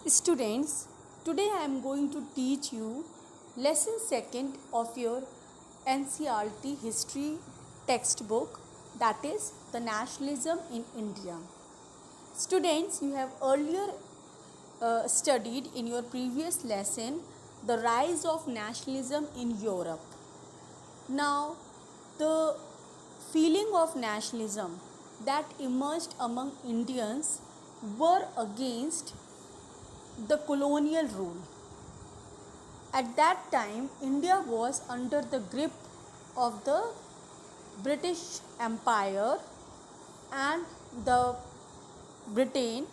Students, today I am going to teach you lesson second of your NCERT history textbook, that is the nationalism in India. Students, you have earlier studied in your previous lesson the rise of nationalism in Europe. Now, the feeling of nationalism that emerged among Indians were against the colonial rule. At that time, India was under the grip of the British Empire, and the Britain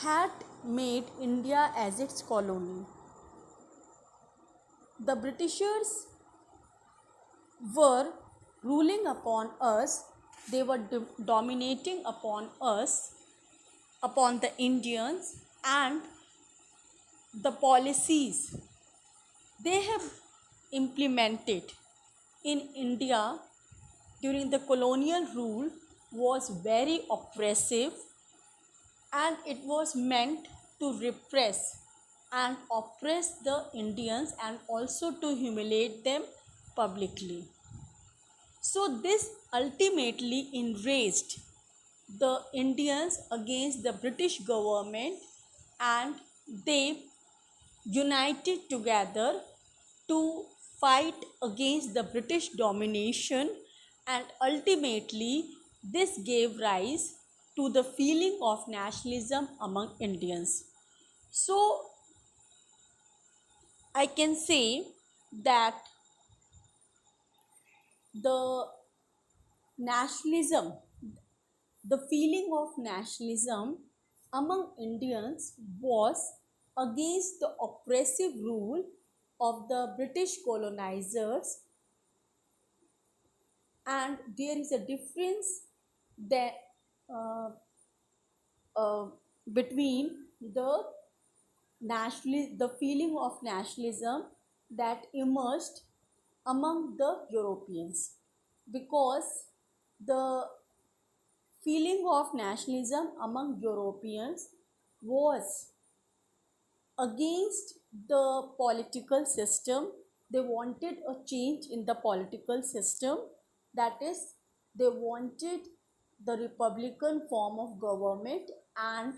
had made India as its colony. The Britishers were ruling upon us, they were dominating upon us, upon the Indians, and the policies they have implemented in India during the colonial rule was very oppressive, and it was meant to repress and oppress the Indians and also to humiliate them publicly. So this ultimately enraged the Indians against the British government, and they united together to fight against the British domination, and ultimately this gave rise to the feeling of nationalism among Indians. So I can say that the nationalism, the feeling of nationalism among Indians was against the oppressive rule of the British colonizers, and there is a difference that uh, uh, between the feeling of nationalism that emerged among the Europeans, because the feeling of nationalism among Europeans was against the political system. They wanted a change in the political system, that is, they wanted the republican form of government, and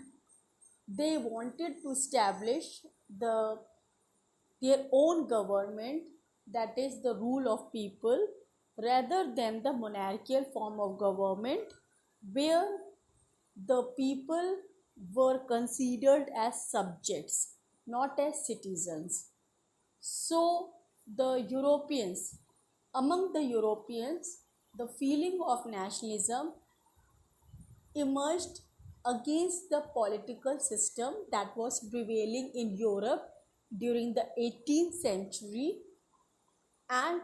they wanted to establish their own government, that is the rule of people, rather than the monarchical form of government where the people were considered as subjects, not as citizens. So, among the Europeans, the feeling of nationalism emerged against the political system that was prevailing in Europe during the 18th century, and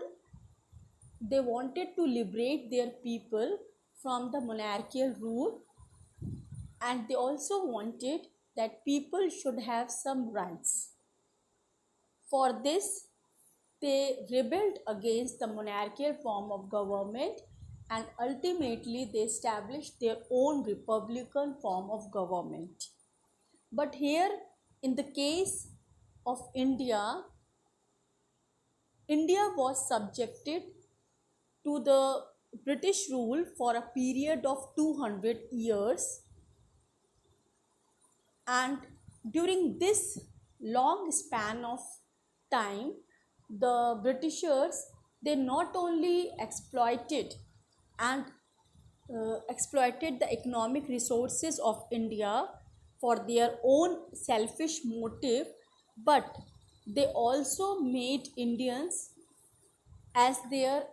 they wanted to liberate their people from the monarchical rule, and they also wanted that people should have some rights. For this, they rebelled against the monarchical form of government, and ultimately they established their own republican form of government. But here, in the case of India, India was subjected to the British rule for a period of 200 years, and during this long span of time, the Britishers, they not only and exploited the economic resources of India for their own selfish motive, but they also made Indians as their,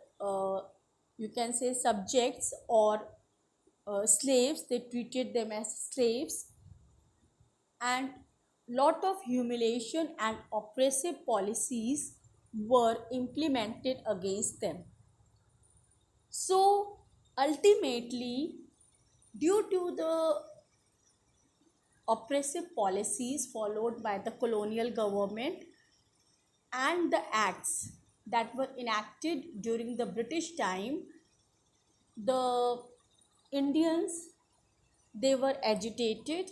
you can say, subjects or slaves. They treated them as slaves, and lot of humiliation and oppressive policies were implemented against them. So ultimately, due to the oppressive policies followed by the colonial government and the acts that were enacted during the British time, the Indians, they were agitated,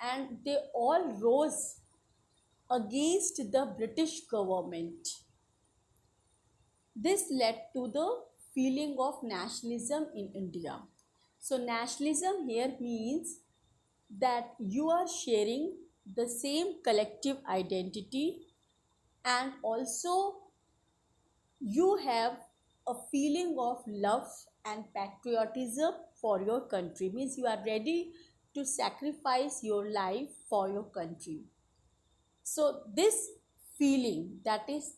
and they all rose against the British government. This led to the feeling of nationalism in India. So, nationalism here means that you are sharing the same collective identity, and also you have a feeling of love and patriotism for your country, means you are ready to sacrifice your life for your country. So this feeling, that is,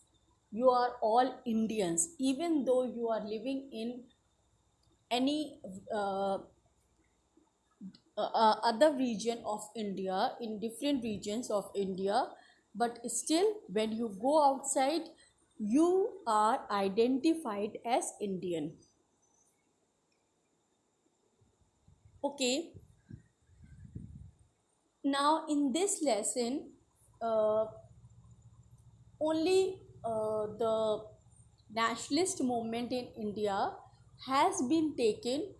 you are all Indians, even though you are living in any other region of India, in different regions of India, but still when you go outside, you are identified as Indian. Okay, now in this lesson, uh, only the nationalist movement in India has been taken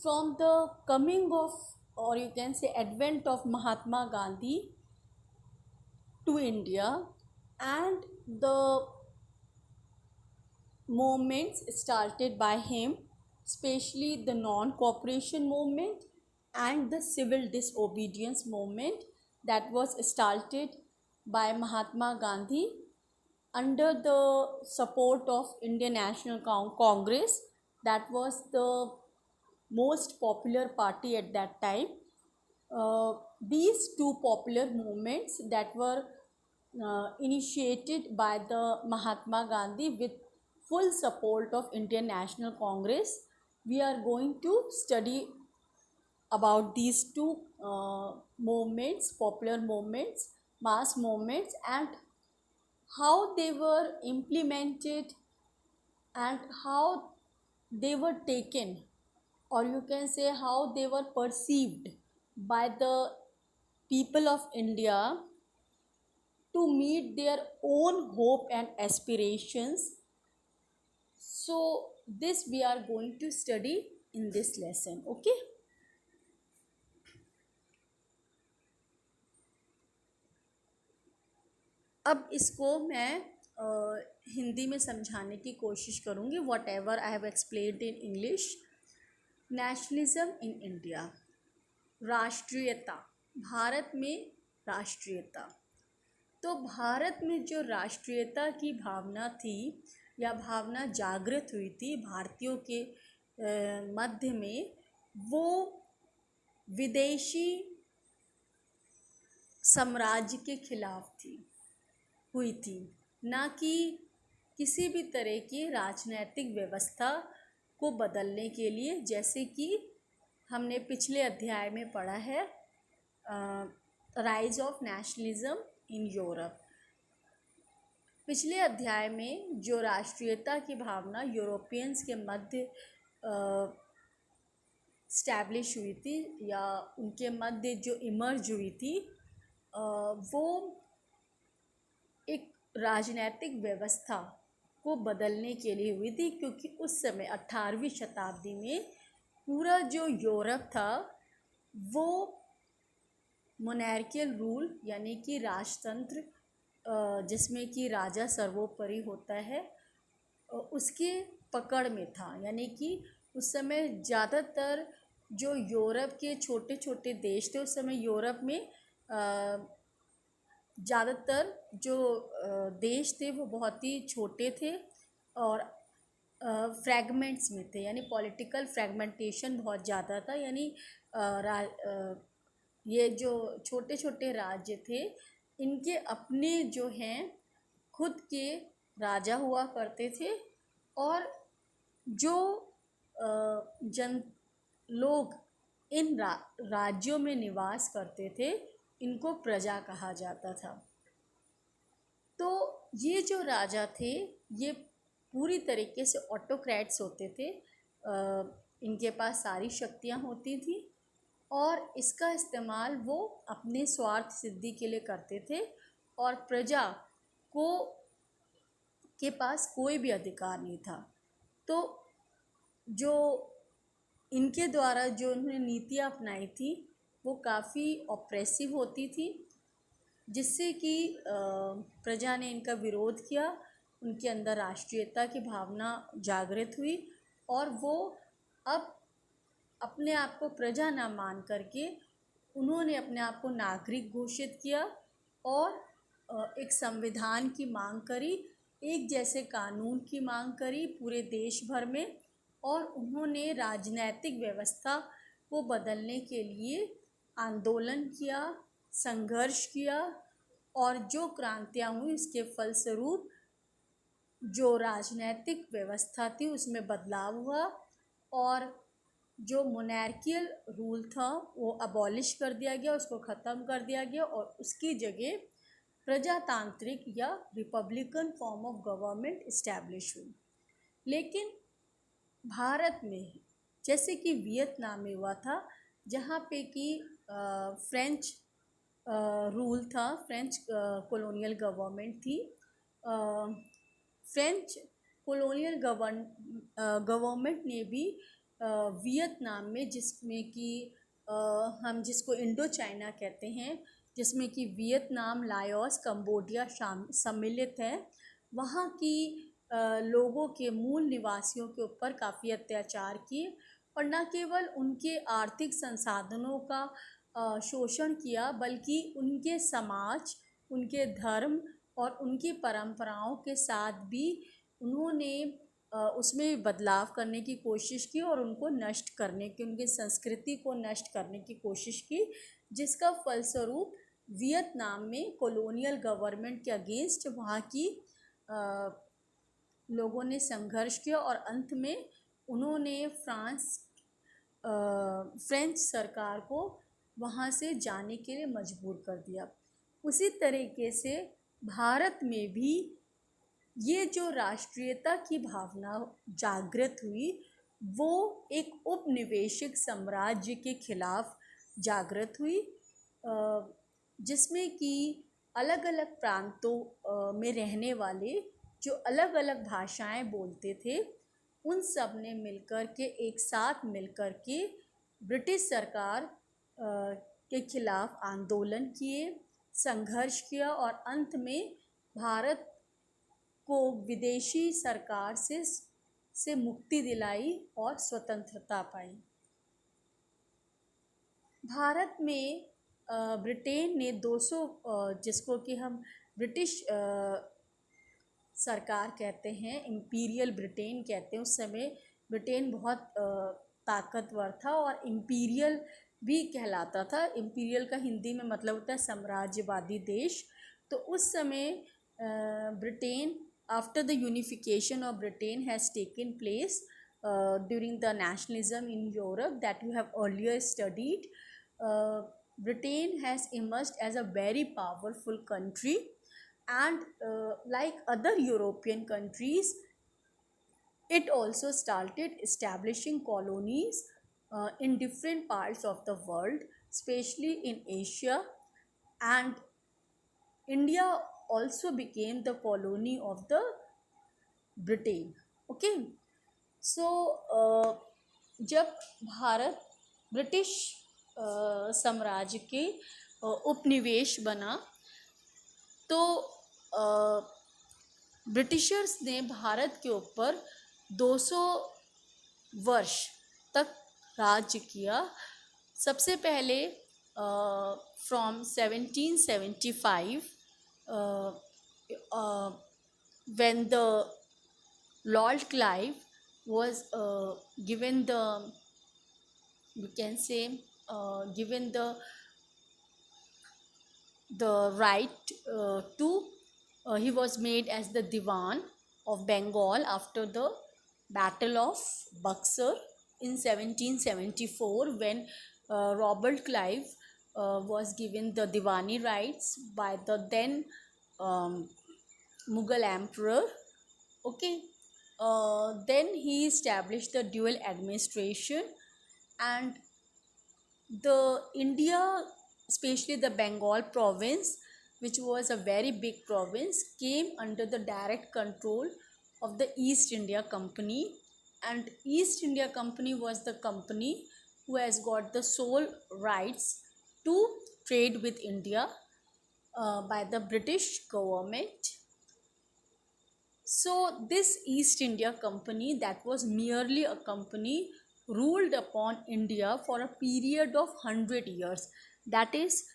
from the coming of, or you can say advent of, Mahatma Gandhi to India, and the movements started by him, especially the non-cooperation movement and the civil disobedience movement that was started by Mahatma Gandhi under the support of Indian National Congress, that was the most popular party at that time. These two popular movements that were initiated by the Mahatma Gandhi with full support of Indian National Congress. We are going to study about these two movements, popular movements, mass movements, and how they were implemented and how they were taken, or you can say how they were perceived by the people of India to meet their own hope and aspirations. So, this we are going to study in this lesson. Okay. अब इसको मैं हिंदी में समझाने की कोशिश करूँगी, what ever I have explained in English. Nationalism in India, राष्ट्रीयता, भारत में राष्ट्रीयता. तो भारत में जो राष्ट्रीयता की भावना थी या भावना जागृत हुई थी भारतीयों के मध्य में, वो विदेशी साम्राज्य के खिलाफ हुई थी, ना कि किसी भी तरह की राजनैतिक व्यवस्था को बदलने के लिए, जैसे कि हमने पिछले अध्याय में पढ़ा है, rise of nationalism in Europe. पिछले अध्याय में जो राष्ट्रीयता की भावना यूरोपियंस के मध्य स्टैब्लिश हुई थी या उनके मध्य जो इमर्ज हुई थी, वो एक राजनैतिक व्यवस्था को बदलने के लिए हुई थी, क्योंकि उस समय 18वीं शताब्दी में पूरा जो यूरोप था वो मोनार्कियल रूल यानी कि राजतंत्र, जिसमें कि राजा सर्वोपरि होता है, उसके पकड़ में था. यानी कि उस समय ज़्यादातर जो यूरोप के छोटे छोटे देश थे, उस समय यूरोप में ज़्यादातर जो देश थे वो बहुत ही छोटे थे और फ्रैगमेंट्स में थे, यानी पॉलिटिकल फ्रैगमेंटेशन बहुत ज़्यादा था. यानी ये जो छोटे छोटे राज्य थे, इनके अपने जो हैं खुद के राजा हुआ करते थे, और जो जन लोग इन राज्यों में निवास करते थे, इनको प्रजा कहा जाता था. तो ये जो राजा थे, ये पूरी तरीके से ऑटोक्रेट्स होते थे. इनके पास सारी शक्तियाँ होती थी और इसका इस्तेमाल वो अपने स्वार्थ सिद्धि के लिए करते थे, और प्रजा को के पास कोई भी अधिकार नहीं था. तो जो इनके द्वारा जो उन्होंने नीतियाँ अपनाई थी वो काफ़ी ऑप्रेसिव होती थी, जिससे कि प्रजा ने इनका विरोध किया, उनके अंदर राष्ट्रीयता की भावना जागृत हुई और वो अब अपने आप को प्रजा न मान करके उन्होंने अपने आप को नागरिक घोषित किया और एक संविधान की मांग करी, एक जैसे कानून की मांग करी पूरे देश भर में, और उन्होंने राजनैतिक व्यवस्था को बदलने के लिए आंदोलन किया, संघर्ष किया और जो क्रांतियाँ हुई उसके फलस्वरूप जो राजनैतिक व्यवस्था थी उसमें बदलाव हुआ और जो मोनार्कियल रूल था वो अबॉलिश कर दिया गया, उसको ख़त्म कर दिया गया और उसकी जगह प्रजातांत्रिक या Republican form of government establish हुई। लेकिन भारत में जैसे कि वियतनाम में हुआ था, जहाँ पे कि फ्रेंच रूल था, फ्रेंच कॉलोनियल गवर्नमेंट थी। फ्रेंच कॉलोनियल गवर्नमेंट ने भी वियतनाम में, जिसमें कि हम जिसको इंडो चाइना कहते हैं, जिसमें कि वियतनाम, लाओस, कंबोडिया सम्मिलित है, वहाँ की लोगों के मूल निवासियों के ऊपर काफ़ी अत्याचार किए और न केवल उनके आर्थिक संसाधनों का शोषण किया, बल्कि उनके समाज, उनके धर्म और उनकी परंपराओं के साथ भी उन्होंने उसमें बदलाव करने की कोशिश की और उनको नष्ट करने की, उनकी संस्कृति को नष्ट करने की कोशिश की, जिसका फलस्वरूप वियतनाम में कॉलोनियल गवर्नमेंट के अगेंस्ट वहाँ की लोगों ने संघर्ष किया और अंत में उन्होंने फ्रेंच सरकार को वहाँ से जाने के लिए मजबूर कर दिया। उसी तरीके से भारत में भी ये जो राष्ट्रीयता की भावना जागृत हुई वो एक उपनिवेशिक साम्राज्य के खिलाफ जागृत हुई, जिसमें कि अलग अलग प्रांतों में रहने वाले जो अलग अलग भाषाएं बोलते थे, उन सब ने मिलकर के एक साथ मिलकर के ब्रिटिश सरकार के खिलाफ आंदोलन किए, संघर्ष किया और अंत में भारत को विदेशी सरकार से मुक्ति दिलाई और स्वतंत्रता पाई। भारत में ब्रिटेन ने 200 जिसको कि हम ब्रिटिश सरकार कहते हैं, इम्पीरियल ब्रिटेन कहते हैं, उस समय ब्रिटेन बहुत ताकतवर था और इम्पीरियल भी कहलाता था। इम्पीरियल का हिंदी में मतलब होता है साम्राज्यवादी देश। तो उस समय Britain, after the unification of Britain has taken place during the nationalism in Europe that you have earlier studied, Britain has emerged as a very powerful country and like other European countries, it also started establishing colonies in different parts of the world, especially in Asia, and India also became the colony of the Britain. Okay, so जब Bharat British साम्राज्य के उपनिवेश बना तो Britishers ने भारत के ऊपर 200 वर्ष तक राज्य किया। सबसे पहले from 1775 when the Lord Clive was given the, you can say, given the right to he was made as the Diwan of Bengal after the Battle of Buxar in 1774, when Robert Clive was given the Diwani rights by the then Mughal emperor. Okay, then he established the dual administration, and the India, especially the Bengal province, which was a very big province, came under the direct control of the East India Company, and East India Company was the company who has got the sole rights to trade with India. by the British government. So, this East India Company, that was merely a company, ruled upon India for a period of 100 years. That is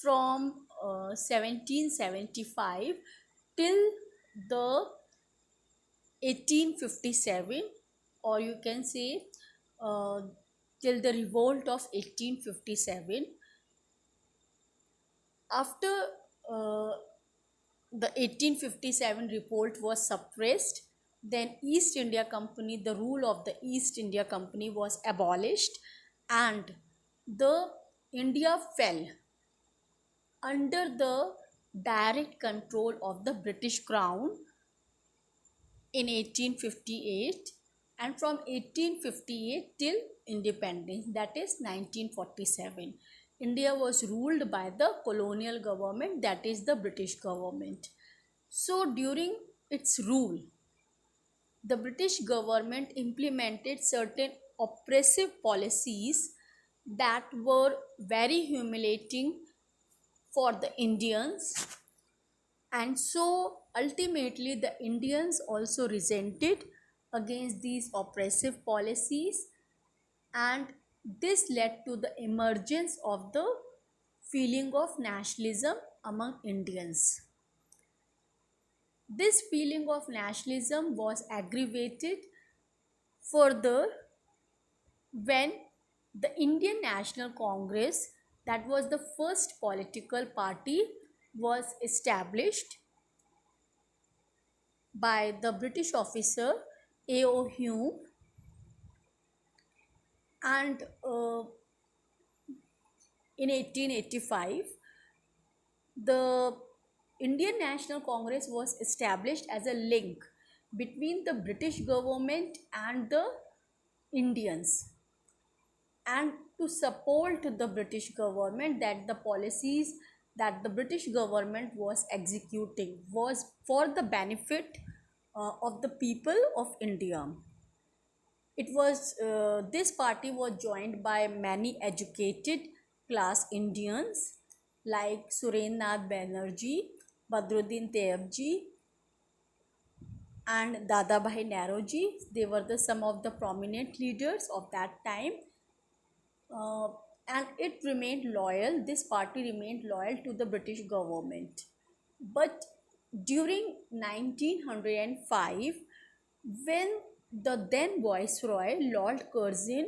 from 1775 till the 1857, or you can say uh, till the revolt of 1857. After uh, the 1857 revolt was suppressed, then East India Company, the rule of the East India Company was abolished, and the India fell under the direct control of the British Crown in 1858, and from 1858 till independence, that is 1947, India was ruled by the colonial government, that is the British government. So during its rule, the British government implemented certain oppressive policies that were very humiliating for the Indians, and so ultimately the Indians also resented against these oppressive policies, and this led to the emergence of the feeling of nationalism among Indians. This feeling of nationalism was aggravated further when the Indian National Congress, that was the first political party, was established by the British officer A.O. Hume, and in 1885 the Indian National Congress was established as a link between the British government and the Indians, and to support the British government, that the policies that the British government was executing was for the benefit of the people of India. It was this party was joined by many educated class Indians like Surendranath Banerjee, Badruddin Tayebji, and Dadabhai Naoroji. They were some of the prominent leaders of that time, uh, and it remained loyal. This party remained loyal to the British government. But during 1905, when the then Viceroy Lord Curzon,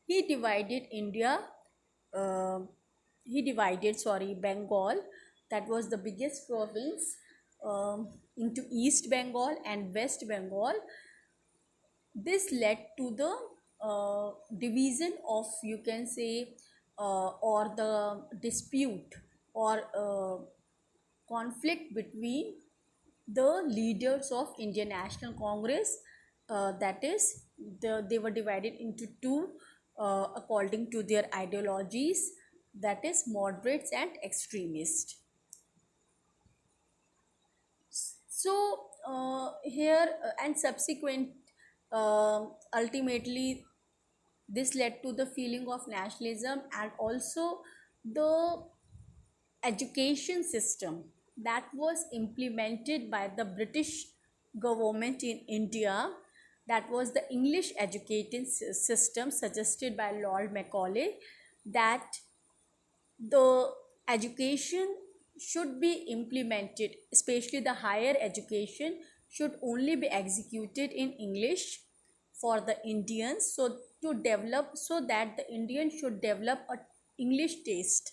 he divided India, uh, Bengal, that was the biggest province, into East Bengal and West Bengal. This led to the division of, you can say, or the dispute or conflict between the leaders of Indian National Congress. That is, they were divided into two according to their ideologies, that is moderates and extremists. So here and subsequent, ultimately this led to the feeling of nationalism, and also the education system that was implemented by the British government in India, that was the English education system suggested by Lord Macaulay, that the education should be implemented, especially the higher education should only be executed in English for the Indians, so to develop, so that the Indians should develop a English taste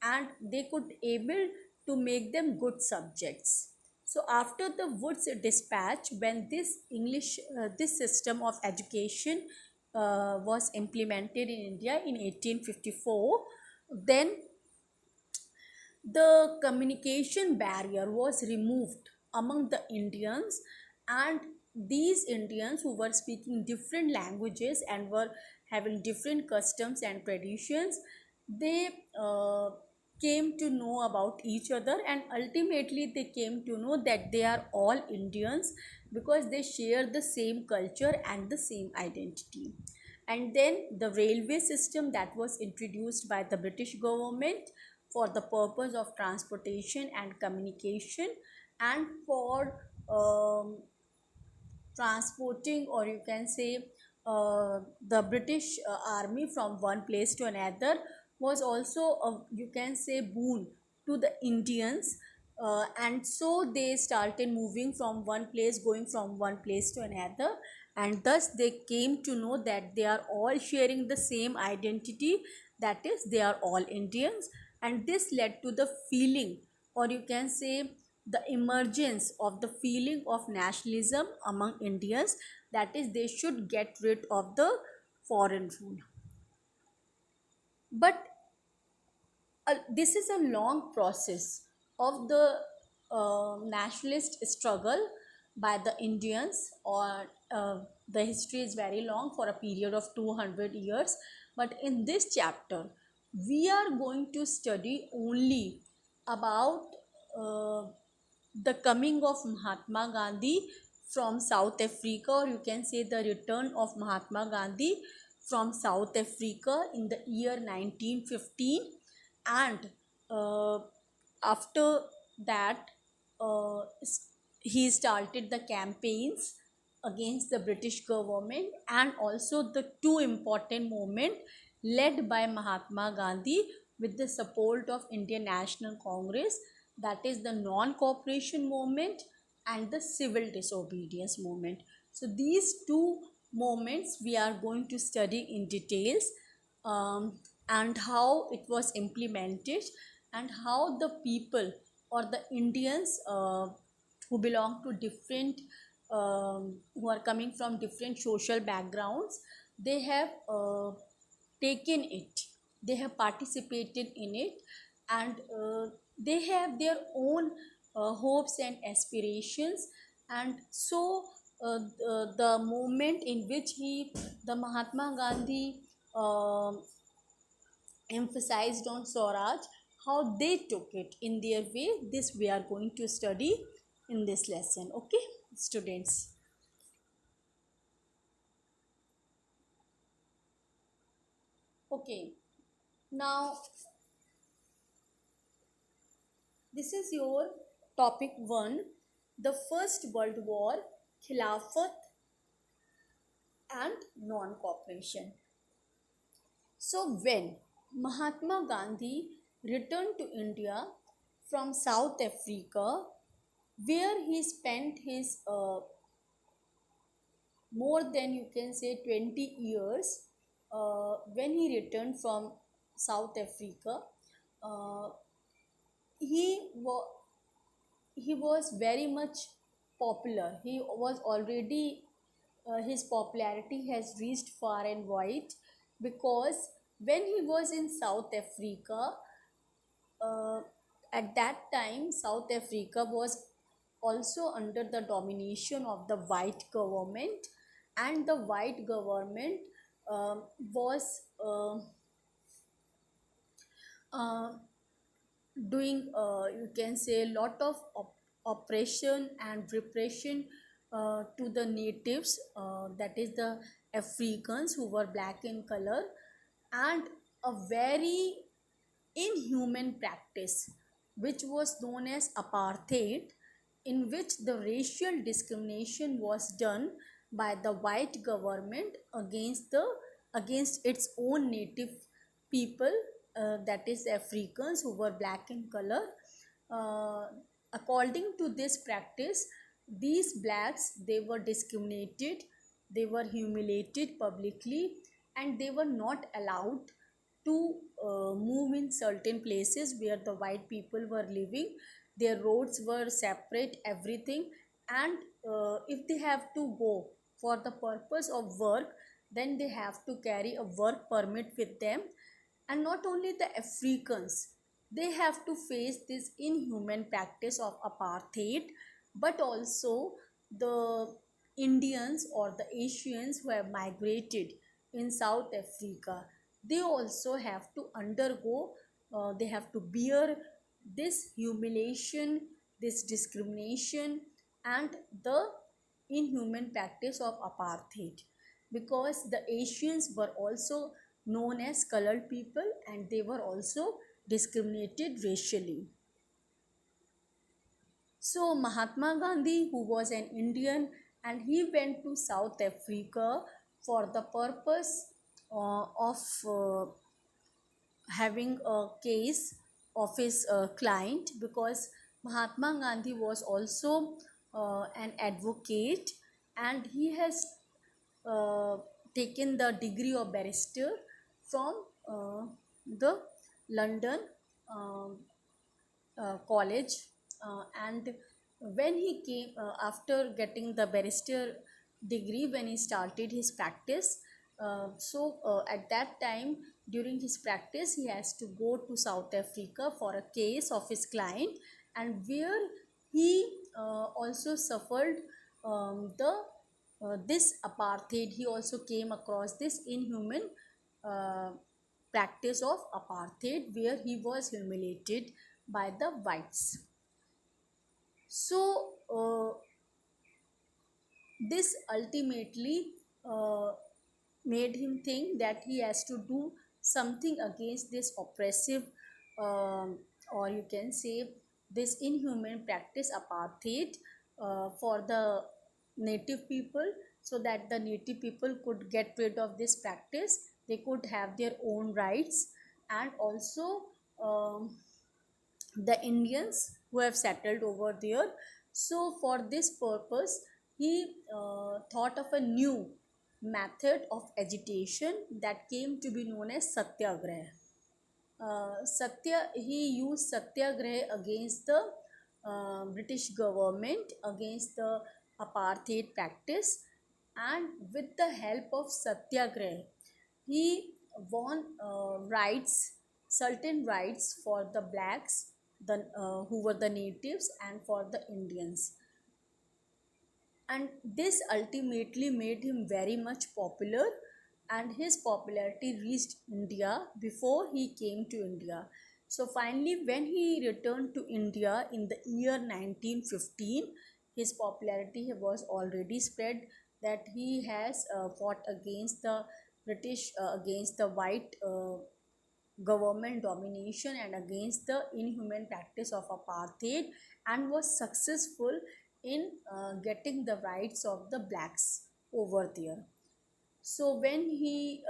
and they could able to make them good subjects. So after the Woods Dispatch, when this system of education was implemented in India in 1854, then the communication barrier was removed among the Indians, and these Indians who were speaking different languages and were having different customs and traditions, they came to know about each other, and ultimately they came to know that they are all Indians because they share the same culture and the same identity. And then the railway system that was introduced by the British government for the purpose of transportation and communication, and for um, transporting, or you can say the British army from one place to another, was also a, you can say, boon to the Indians. And so they started moving from one place, going from one place to another, and thus they came to know that they are all sharing the same identity, that is, they are all Indians. And this led to the feeling, or you can say the emergence of the feeling of nationalism among Indians, that is, they should get rid of the foreign rule. But this is a long process of the nationalist struggle by the Indians, or the history is very long, for a period of 200 years. But in this chapter, we are going to study only about uh, the coming of Mahatma Gandhi from South Africa, or you can say the return of Mahatma Gandhi from South Africa in the year 1915. And uh, after that, uh, he started the campaigns against the British government, and also the two important movement led by Mahatma Gandhi with the support of Indian National Congress, that is the non-cooperation movement and the civil disobedience movement. So these two movements we are going to study in details, and how it was implemented, and how the people, or the Indians who belong to different, who are coming from different social backgrounds, they have taken it, they have participated in it, and they have their own hopes and aspirations. And so the moment in which the Mahatma Gandhi um emphasized on Swaraj, how they took it in their way, this we are going to study in this lesson. Okay, students. Okay, now this is your topic 1, the First World War, Khilafat and non-cooperation. So when Mahatma Gandhi returned to India from South Africa, where he spent his more than, you can say, 20 years, when he returned from South Africa, uh, he wa- he was very much popular. He was already, his popularity has reached far and wide, because when he was in South Africa, uh, at that time South Africa was also under the domination of the white government, and the white government was uh, doing, you can say, a lot of oppression and repression to the natives, that is the Africans who were black in color, and a very inhuman practice which was known as apartheid, in which the racial discrimination was done by the white government against its own native people, that is Africans who were black in color. uh, According to this practice, these blacks, they were discriminated, they were humiliated publicly, and they were not allowed to move in certain places where the white people were living. Their roads were separate, everything. And if they have to go for the purpose of work, then they have to carry a work permit with them. And not only the Africans, they have to face this inhuman practice of apartheid, but also the Indians or the Asians who have migrated in South Africa, they also have to undergo, they have to bear this humiliation, this discrimination, and the inhuman practice of apartheid, because the Asians were also known as colored people, and they were also discriminated racially. So Mahatma Gandhi, who was an Indian, and he went to South Africa for the purpose of having a case of his client, because Mahatma Gandhi was also an advocate, and he has uh, taken the degree of barrister from the London um college, and when he came after getting the barrister degree, when he started his practice, at that time during his practice he has to go to South Africa for a case of his client, and where he also suffered the this apartheid. He also came across this inhuman uh, practice of apartheid, where he was humiliated by the whites. So, this ultimately uh, made him think that he has to do something against this oppressive, or you can say this inhuman practice apartheid, for the native people, so that the native people could get rid of this practice, they could have their own rights, and also um, the Indians who have settled over there. So, for this purpose, he thought of a new method of agitation that came to be known as Satyagraha. He used Satyagraha against the British government, against the apartheid practice, and with the help of Satyagraha, he won certain rights for the blacks, who were the natives, and for the Indians. And this ultimately made him very much popular, and his popularity reached India before he came to India. So finally, when he returned to India in the year 1915, his popularity was already spread, that he has fought against the British, against the white government domination, and against the inhuman practice of apartheid, and was successful in getting the rights of the blacks over there. So when he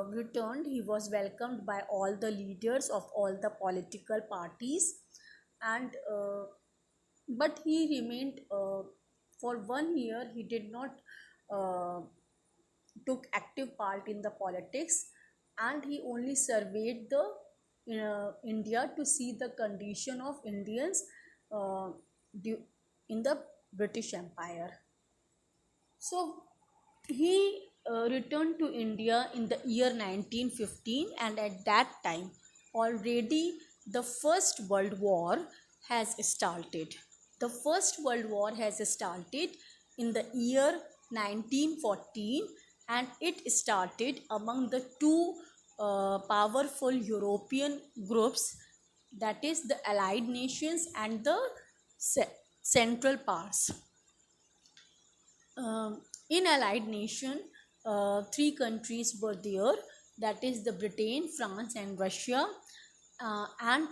returned, he was welcomed by all the leaders of all the political parties, and but he remained for 1 year. He did not uh, took active part in the politics, and he only surveyed the India to see the condition of Indians uh, in the British Empire. So he returned to India in the year 1915, and at that time already the First World War has started. The First World War has started in the year 1914, and it started among the two powerful European groups, that is the Allied nations and the Central Powers. In Allied nation, three countries were there, that is the Britain, France, and Russia. And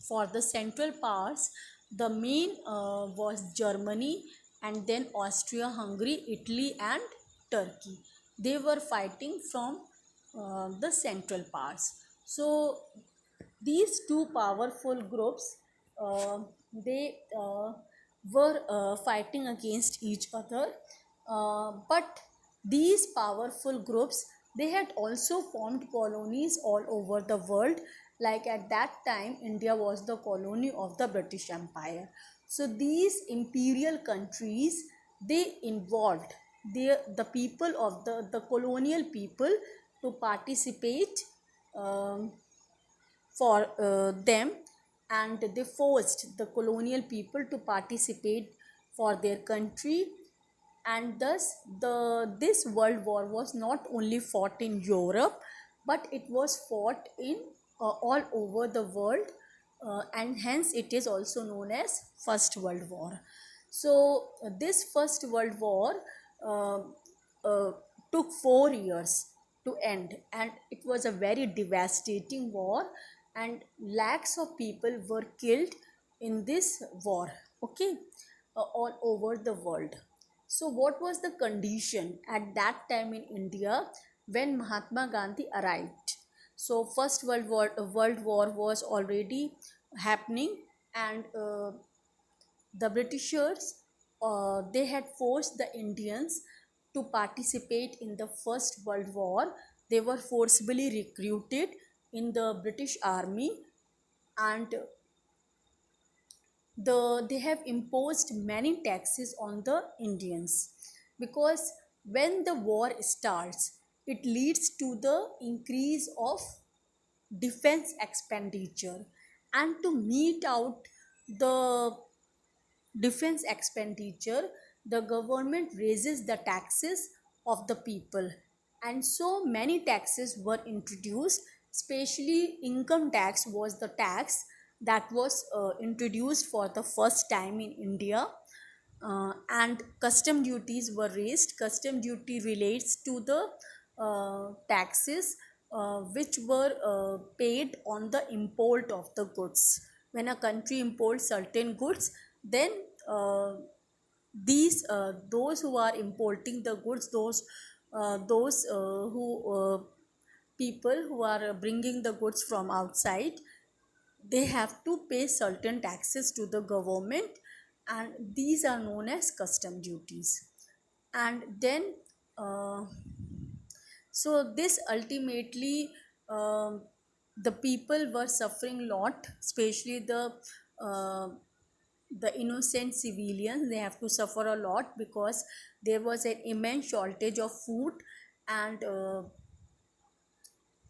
for the Central Powers, the main was Germany, and then Austria Hungary, Italy, and Turkey. They were fighting from the Central Powers. So these two powerful groups, they were fighting against each other, but these powerful groups, they had also formed colonies all over the world. Like at that time, India was the colony of the British Empire. So these imperial countries, they involved the people of the colonial people to participate um, for them, and they forced the colonial people to participate for their country. And thus this world war was not only fought in Europe, but it was fought in all over the world, and hence it is also known as First World War. So this First World War uh, uh, took 4 years to end, and it was a very devastating war, and lakhs of people were killed in this war. Okay, all over the world. So what was the condition at that time in India when Mahatma Gandhi arrived? So first world war was already happening, and the Britishers, they had forced the Indians to participate in the First World War. They were forcibly recruited in the British Army, and they have imposed many taxes on the Indians, because when the war starts, it leads to the increase of defense expenditure, and to meet out the defense expenditure, the government raises the taxes of the people, and so many taxes were introduced. Especially income tax was the tax that was introduced for the first time in India, and custom duties were raised. Custom duty relates to the taxes which were paid on the import of the goods. When a country imports certain goods, then uh, these those who are importing the goods, those who people who are bringing the goods from outside, they have to pay certain taxes to the government, and these are known as custom duties. And then uh, so this ultimately, the people were suffering a lot, especially uh, the innocent civilians. They have to suffer a lot because there was an immense shortage of food, and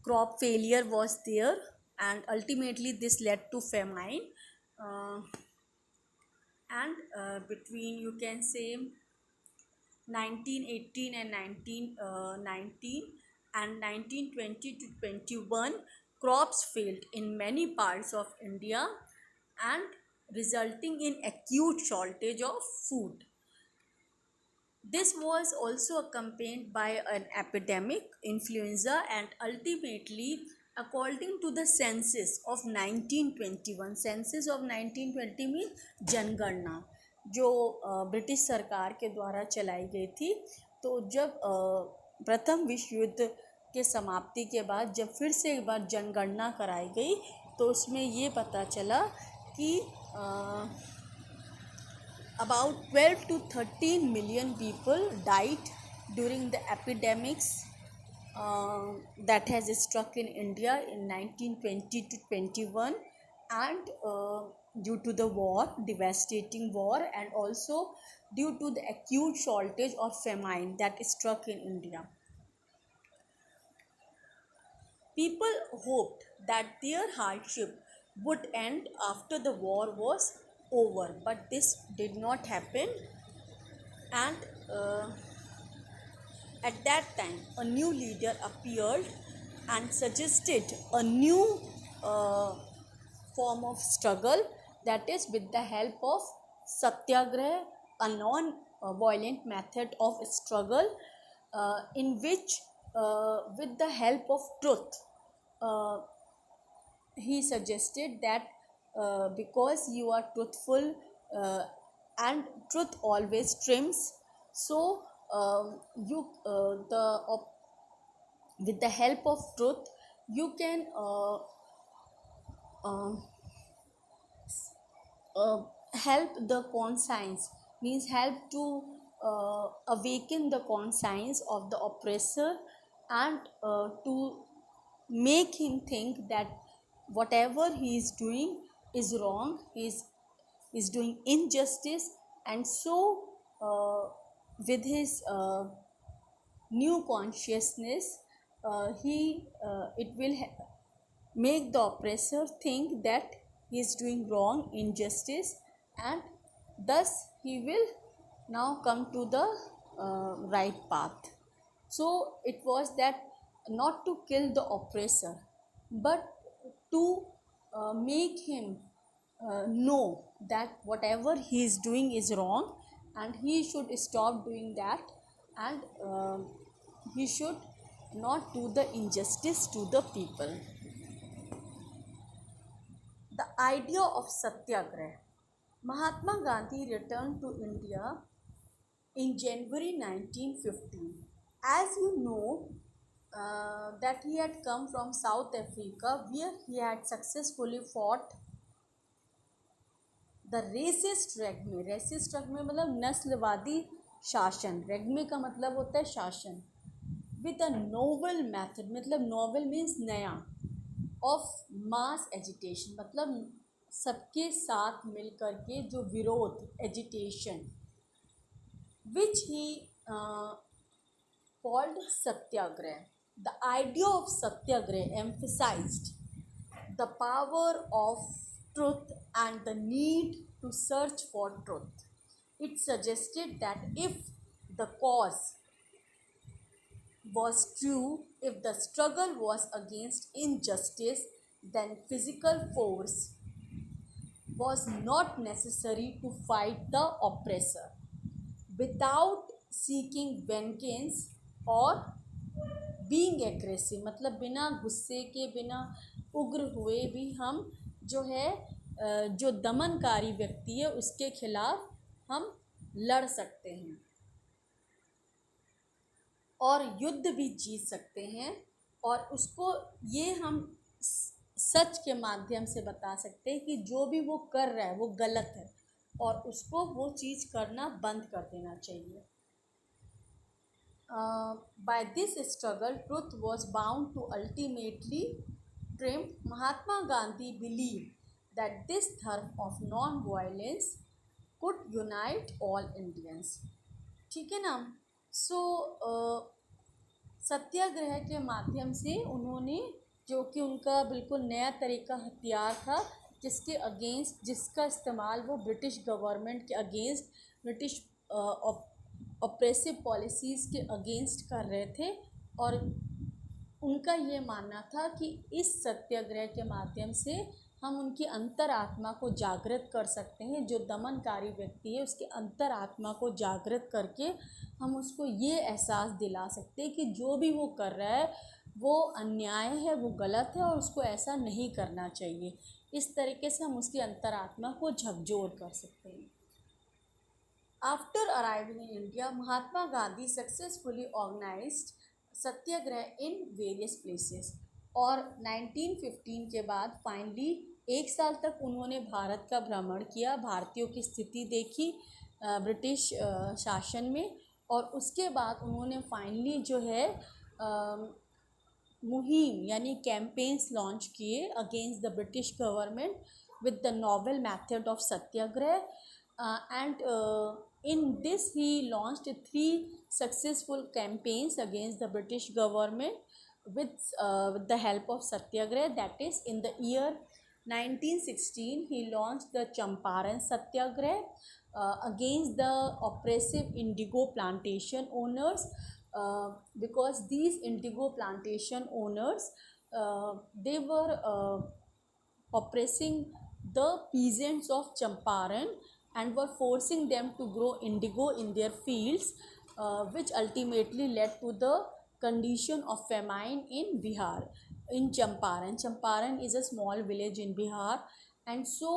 crop failure was there, and ultimately this led to famine. uh, and between, you can say, 1918 and 1919 and 1920 to 21, crops failed in many parts of India, and resulting in acute shortage of food. This was also accompanied by an epidemic, influenza, and ultimately, according to the census of 1921, census of 1920 means जनगणना, जो British सरकार के द्वारा चलाई गई थी। तो जब प्रथम विश्व युद्ध के समाप्ति के बाद जब फिर से एक बार जनगणना कराई गई, तो उसमें ये पता चला कि about 12 to 13 million people died during the epidemics that has struck in India in 1920 to 21, and due to the war, devastating war, and also due to the acute shortage or famine that struck in India. People hoped that their hardship would end after the war was over, but this did not happen. And at that time, a new leader appeared and suggested a new uh, form of struggle, that is, with the help of satyagraha, a non-violent method of struggle, in which, with the help of truth, uh, he suggested that because you are truthful, and truth always triumphs, so you the with the help of truth, you can uh, help the conscience, means help to awaken the conscience of the oppressor, and to make him think that whatever he is doing is wrong, is doing injustice. And so with his new consciousness, he it will make the oppressor think that he is doing wrong, injustice, and thus he will now come to the right path. So it was that, not to kill the oppressor, but to make him know that whatever he is doing is wrong, and he should stop doing that, and he should not do the injustice to the people. The idea of Satyagraha. Mahatma Gandhi returned to India in January 1915. As you know, that he had come from South Africa where he had successfully fought the racist regime. Racist regime मतलब नस्लवादी शासन. Regime का मतलब होता है शासन. With a novel method, मतलब novel means नया, ऑफ मास एजिटेशन मतलब सबके साथ मिल कर के जो विरोध, agitation, which he called Satyagraha. The idea of Satyagraha emphasized the power of truth and the need to search for truth. It suggested that if the cause was true, if the struggle was against injustice, then physical force was not necessary to fight the oppressor. Without seeking vengeance और being aggressive मतलब बिना गुस्से के, बिना उग्र हुए भी हम जो है जो दमनकारी व्यक्ति है उसके खिलाफ हम लड़ सकते हैं और युद्ध भी जीत सकते हैं. और उसको ये हम सच के माध्यम से बता सकते हैं कि जो भी वो कर रहा है वो गलत है और उसको वो चीज़ करना बंद कर देना चाहिए. By this struggle, truth was bound to ultimately triumph. Mahatma Gandhi believed that this term of non-violence could unite all Indians. ठीक है ना. सो सत्याग्रह के माध्यम से उन्होंने, जो कि उनका बिल्कुल नया तरीका हथियार था जिसके अगेंस्ट, जिसका इस्तेमाल वो ब्रिटिश गवर्नमेंट के अगेंस्ट, ब्रिटिश ऑप्रेसिव पॉलिसीज़ के अगेंस्ट कर रहे थे. और उनका ये मानना था कि इस सत्याग्रह के माध्यम से हम उनकी अंतरात्मा को जागृत कर सकते हैं. जो दमनकारी व्यक्ति है उसके अंतरात्मा को जागृत करके हम उसको ये एहसास दिला सकते हैं कि जो भी वो कर रहा है वो अन्याय है, वो गलत है और उसको ऐसा नहीं करना चाहिए. इस तरीके से हम उसकी अंतरात्मा को झकझोर कर सकते हैं. After arriving in India, Mahatma Gandhi successfully organized Satyagraha in various places. और 1915 के बाद फाइनली 1 साल तक उन्होंने भारत का भ्रमण किया, भारतीयों की स्थिति देखी ब्रिटिश शासन में. और उसके बाद उन्होंने फाइनली जो है मुहिम यानी कैंपेन्स लॉन्च किए against the British government with the novel method of Satyagraha. And in this he launched 3 successful campaigns against the British government with the help of Satyagraha. That is, in the year 1916 he launched the Champaran Satyagraha against the oppressive indigo plantation owners, because these indigo plantation owners they were oppressing the peasants of Champaran and were forcing them to grow indigo in their fields, which ultimately led to the condition of famine in Bihar, in Champaran. Champaran is a small village in Bihar. And so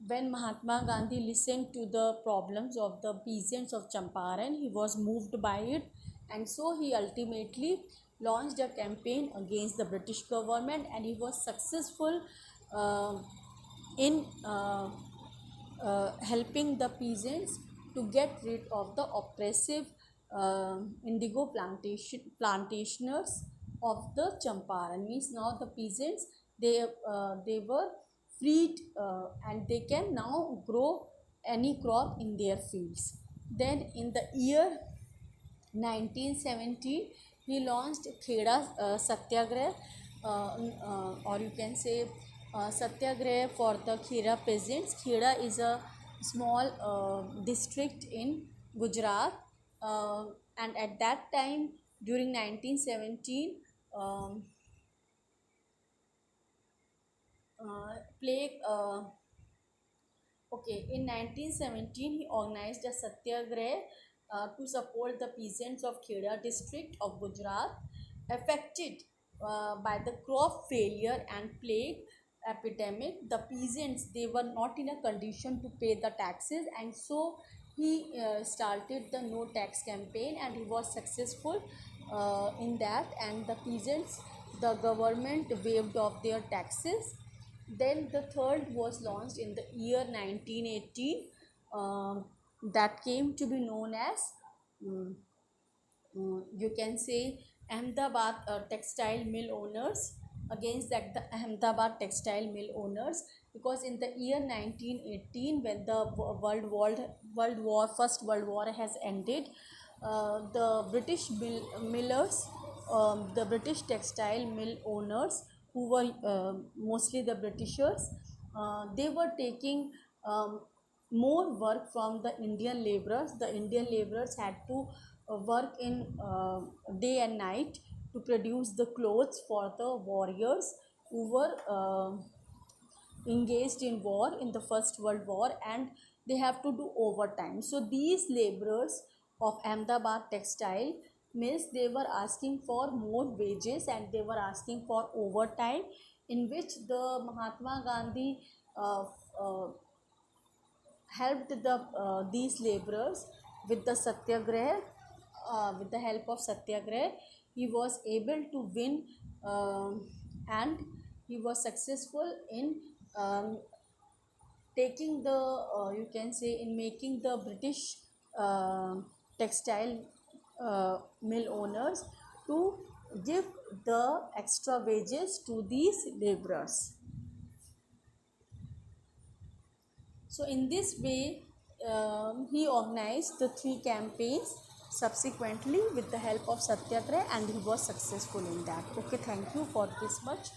when Mahatma Gandhi listened to the problems of the peasants of Champaran, he was moved by it, and so he ultimately launched a campaign against the British government, and he was successful in helping the peasants to get rid of the oppressive indigo plantationers of the Champaran. Means now the peasants they were freed and they can now grow any crop in their fields. Then in the year 1970 he launched Kheda Satyagraha, or you can say Satyagraha for the Khera peasants. Khera is a small district in Gujarat, and at that time during 1917 in 1917 he organized a Satyagraha to support the peasants of Kheda district of Gujarat affected by the crop failure and plague epidemic, the peasants, they were not in a condition to pay the taxes, and so he started the no tax campaign, and he was successful in that, and the peasants, the government waived off their taxes. Then the third was launched in the year 1918, that came to be known as, mm, you can say, Ahmedabad textile mill owners, against that the Ahmedabad textile mill owners, because in the year 1918, when the First World War has ended, the British millers, the British textile mill owners, who were mostly the Britishers, they were taking more work from the Indian laborers. The Indian laborers had to work in day and night to produce the clothes for the warriors who were engaged in war in the First World War, and they have to do overtime. So these laborers of Ahmedabad textile mills, they were asking for more wages and they were asking for overtime, in which the Mahatma Gandhi helped these laborers with the satyagrah. With the help of satyagrah, he was able to win, and he was successful in taking the, you can say, in making the British textile mill owners to give the extra wages to these laborers. So in this way, he organized the three campaigns subsequently with the help of satyagrah, and he was successful in that. Okay, thank you for this much.